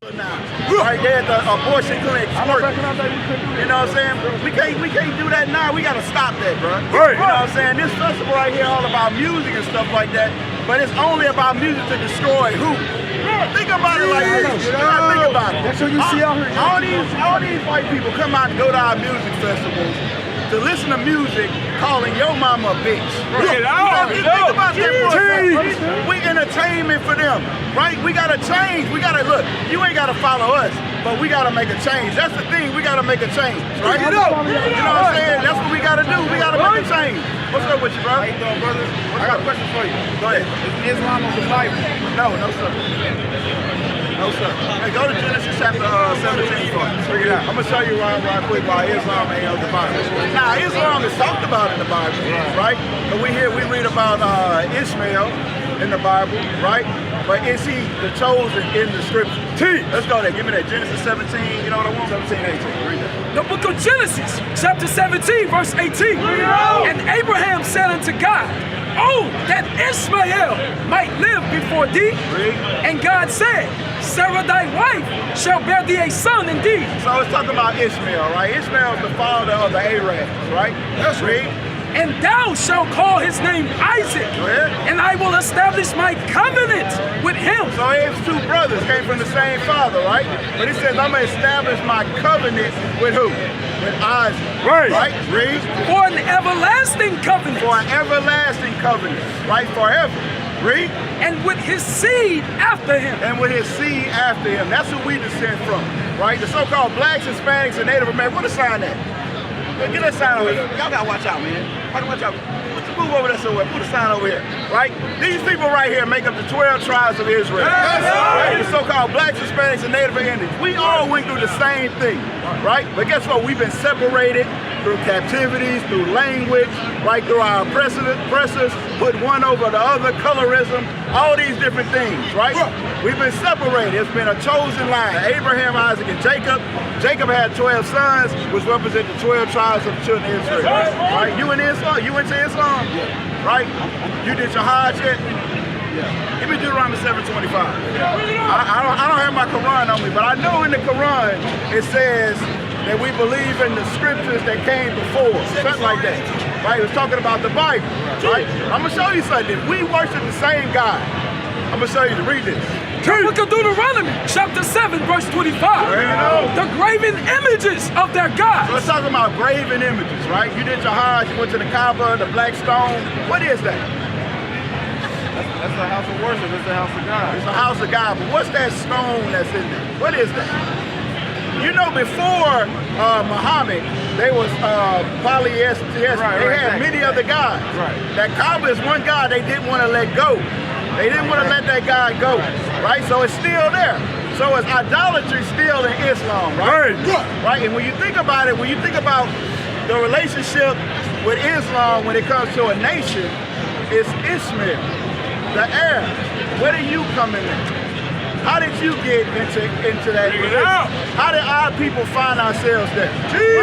now. Right there at the abortion clinic squirting. You know what I'm saying? We can't do that now. We gotta stop that, bro. Right. You know what I'm saying? This festival right here all about music and stuff like that, but it's only about music to destroy who? Think about it like this. You gotta think about it. That's what you see out here. All these white people come out and go to our music festivals to listen to music calling your mama a bitch. Get out! Think about that for a second. We entertainment for them, right? We gotta change. We gotta look. You ain't gotta follow us, but we gotta make a change. That's the thing. We gotta make a change, right? You know what I'm saying? That's what we gotta do. We gotta make a change. What's up with you, bro? How you doing, brother? I got a question for you. Go ahead. Is Islam of the Bible? No, sir. No, sir. Hey, go to Genesis chapter 17 for us. Bring it out. I'm going to show you right quick why Islam ain't of the Bible. Now, Islam is talked about in the Bible, right? But we read about Ishmael in the Bible, right? But is he the chosen in the scripture? Let's go there. Give me that. Genesis 17, you know what I want? 17, 18. Read that. The book of Genesis, chapter 17, verse 18. And Abraham said unto God, oh, that Ishmael might live before thee. And God said, Sarah thy wife shall bear thee a son indeed. So it's talking about Ishmael, right? Ishmael is the father of the Arabs, right? That's right. And thou shalt call his name Isaac, and I will establish my covenant with him. So his two brothers came from the same father, right? But he says, I'm going to establish my covenant with who? With Isaac. Right? Read. For an everlasting covenant. For an everlasting covenant. Right? Forever. Read. And with his seed after him. And with his seed after him. That's who we descend from. Right? The so-called blacks, Hispanics, and Native Americans. What a sign that? Get that sign over here. Y'all gotta watch out, man. Watch out. Move over there somewhere. Put a sign over here. Right? These people right here make up the 12 tribes of Israel. Right? The so-called blacks, Hispanics, and Native Indians. We all went through the same thing. Right? But guess what? We've been separated through captivities, through language, right, through our oppressors, put one over the other, colorism, all these different things, right? We've been separated. It's been a chosen line. Abraham, Isaac, and Jacob. Jacob had 12 sons, which represent the 12 tribes of the children of Israel. Right? You in Islam? You into Islam? Right? You did your Hajj yet? Yeah. Give me Deuteronomy 7:25. I don't have my Quran on me, but I know in the Quran it says that we believe in the scriptures that came before, something like that. Right? It was talking about the Bible. Right? I'm gonna show you something. We worship the same God. I'm gonna show you to read this. The book of Deuteronomy, chapter 7, verse 25. There you go. The graven images of their gods. So it's talking about graven images, right? You did your Hajj, you went to the Kaaba, the black stone. What is that? That's the house of worship. It's the house of God. It's the house of God. But what's that stone that's in there? What is that? You know, before Muhammad, they was polytheistic. They had many other gods. That Kaaba is one god they didn't want to let go. They didn't want to let that God go, right? So it's still there. So it's idolatry still in Islam, right? Right. And when you think about it, when you think about the relationship with Islam when it comes to a nation, it's Ishmael, the heir. Where do you come in there? How did you get into that religion? How did our people find ourselves there?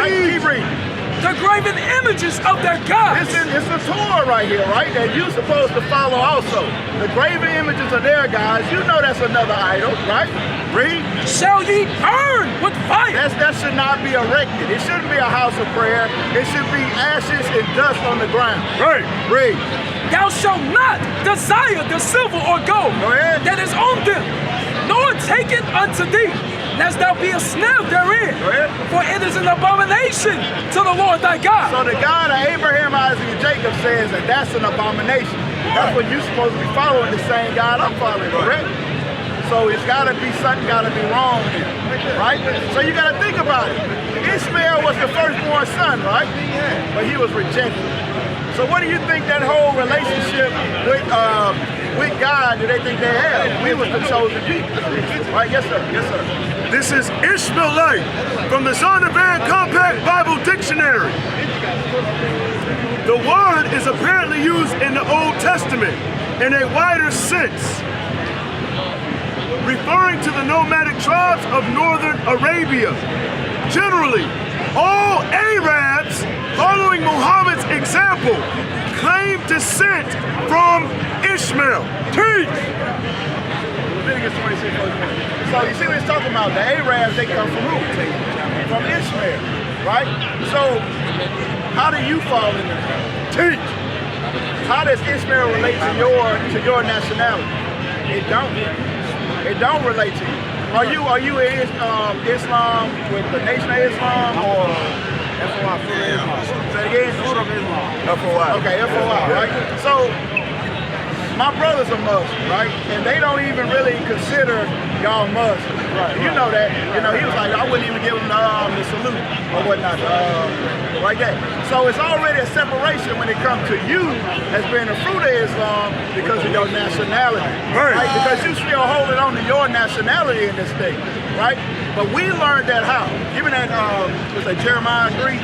Right? Keep reading. The graven images of their gods. It's the Torah right here, right? That you're supposed to follow also. The graven images of their gods, you know that's another idol, right? Read. Shall ye burn with fire? That should not be erected. It shouldn't be a house of prayer. It should be ashes and dust on the ground. Right. Read. Thou shalt not desire the silver or gold that is on them, nor take it unto thee, lest thou be a snare therein. For it is an abomination to the Lord thy God. So the God of Abraham, Isaac, and Jacob says that that's an abomination. That's what you're supposed to be following, the same God I'm following, correct? So it's got to be something got to be wrong here, right? So you got to think about it. Ishmael was the firstborn son, right? But he was rejected. So what do you think that whole relationship with God do they think they have? We was the chosen people, right? Yes, sir. Yes, sir. This is Ishmaelite from the Zondervan Compact Bible Dictionary. The word is apparently used in the Old Testament in a wider sense, referring to the nomadic tribes of northern Arabia. Generally, all Arabs following Muhammad's example claim descent from Ishmael. Leviticus 26, verse 1. So you see what it's talking about? The Arabs, they come from who? From Ishmael, right? So how do you fall into that? Teach. How does Ishmael relate to your nationality? It don't. It don't relate to you. Are you in Islam with the Nation of Islam or FOI, Fruit of Islam. say it again? Fruit of Islam. FOI. Okay, FOI, right? So my brothers are Muslim, right? And they don't even really consider y'all Muslim. Right. You know that. You know, he was like, I wouldn't even give him the salute or whatnot, like that. So it's already a separation when it comes to you as being a fruit of Islam because of your nationality, right? Because you still holding on to your nationality in this thing, right? But we learned that how? Give me that, was that Jeremiah 3?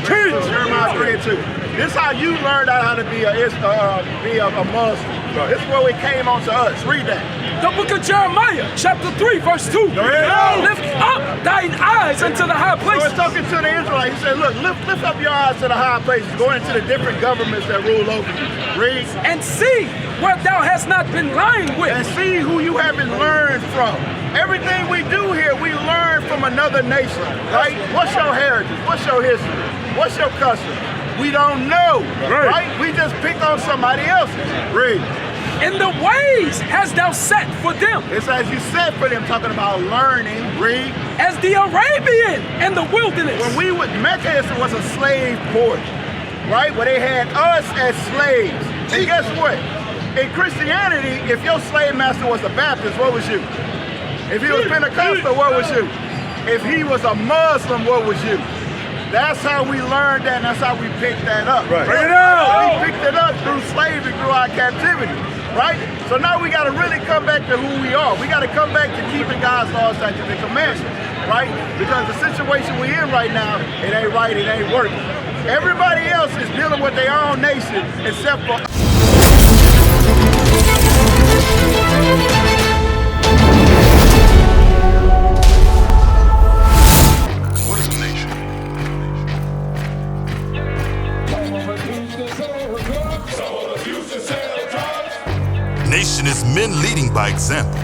Jeremiah 3 and 2. This is how you learned out how to be a Muslim. This is where it came on to us. Read that. The book of Jeremiah, chapter 3, verse 2. Lift up thine eyes unto the high So places. it's talking to the Israelites. He said, look, lift up your eyes to the high places, going into the different governments that rule over you. Read. And see where thou hast not been lying with. And see who you haven't learned from. Everything we do here, we learn from another nation, right? What's your heritage? What's your history? What's your custom? We don't know, right? We just pick on somebody else's. Read. In the ways hast thou set for them. It's as you said for them, talking about learning. Read. As the Arabian in the wilderness. When we would, Mecca was a slave port, right? Where they had us as slaves. And guess what? In Christianity, if your slave master was a Baptist, what was you? If he was Pentecostal, what was you? If he was a Muslim, what was you? That's how we learned that, and that's how we picked that up. Right. Bring it out! We picked it up through slavery, through our captivity, right? So now we got to really come back to who we are. We got to come back to keeping God's laws, statutes, and commandments, right? Because the situation we're in right now, it ain't right, it ain't working. Everybody else is dealing with their own nation, except for... Nation is men leading by example.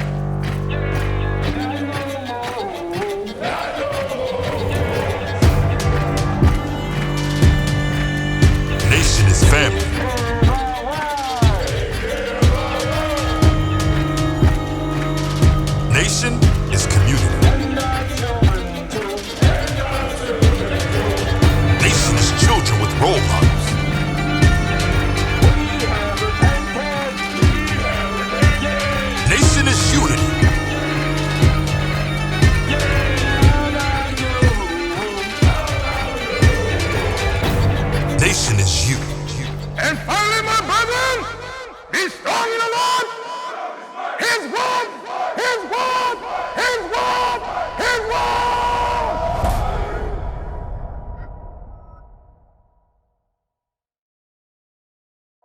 Nation is family. Nation is community. Nation is children with role models. Nation is unity. Nation is you.